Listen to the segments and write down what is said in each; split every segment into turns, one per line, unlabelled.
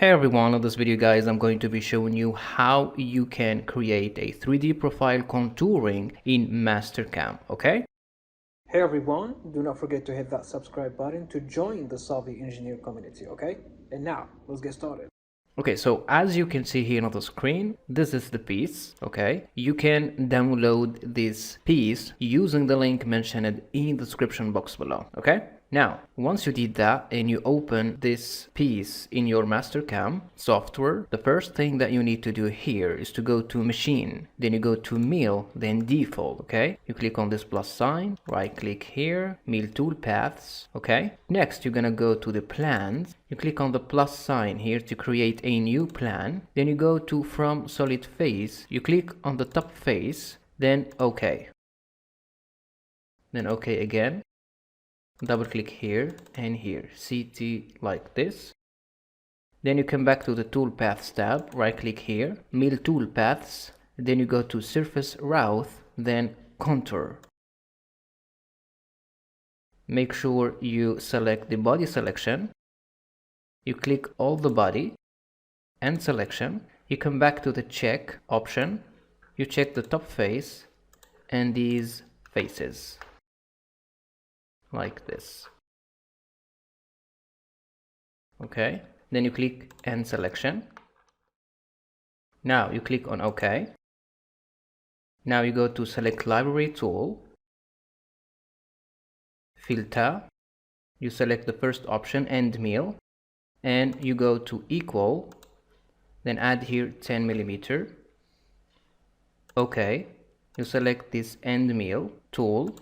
Hey everyone, in this video guys I'm going to be showing you how you can create a 3D profile contouring in MasterCAM, okay?
Hey everyone, do not forget to hit that subscribe button to join the Savvy Engineer community, okay? And now, let's get started.
Okay, so as you can see here on the screen, this is the piece, okay? You can download this piece using the link mentioned in the description box below, okay? Now, once you did that and you open this piece in your MasterCAM software, the first thing that you need to do here is to go to Machine, then you go to Mill, then Default, okay? You click on this plus sign, right click here, Mill Toolpaths, okay? Next, you're gonna go to the Plans, you click on the plus sign here to create a new plan, then you go to From Solid Face, you click on the top face, then OK. Then OK again. Double click here and here, CT like this. Then you come back to the toolpaths tab, right click here, Mill Toolpaths, then you go to Surface Route, then Contour. Make sure you select the body selection. You click all the body and selection. You come back to the check option. You check the top face and these faces. Like this. Okay, then you click End Selection. Now you click on OK. Now you go to Select Library Tool, Filter, you select the first option, End Mill, and you go to Equal, then add here 10 millimeter. OK, you select this End Mill tool.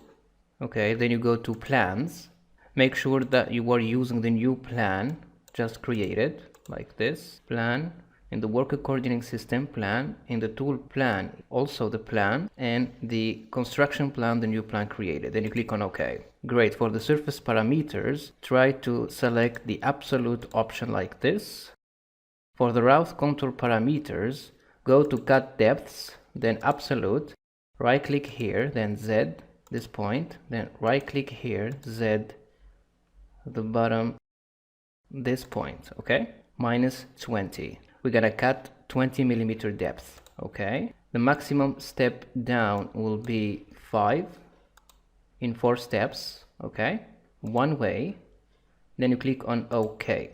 Okay, then you go to Plans. Make sure that you are using the new plan just created, like this. Plan, in the Worker Coordinating System plan, in the Tool plan, also the plan, and the Construction plan, the new plan created. Then you click on OK. Great, for the surface parameters, try to select the absolute option like this. For the route contour parameters, go to Cut Depths, then Absolute, right click here, then Z, this point, then right click here, Z, at the bottom, this point, okay? Minus 20. We're gonna cut 20 millimeter depth, okay? The maximum step down will be 5 in 4 steps, okay? One way. Then you click on OK.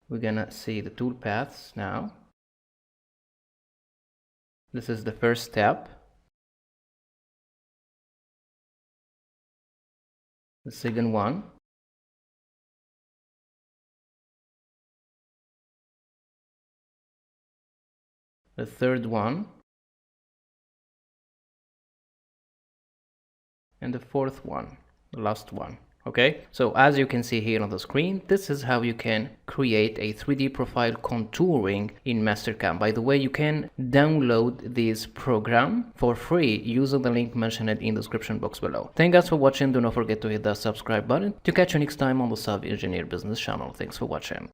We're gonna see the toolpaths now. This is the first step. The second one, the third one, and the fourth one, the last one. Okay, so as you can see here on the screen, this is how you can create a 3D profile contouring in MasterCAM. By the way, you can download this program for free using the link mentioned in the description box below. Thank you guys for watching. Do not forget to hit that subscribe button to catch you next time on the Savvy Engineer Business channel. Thanks for watching.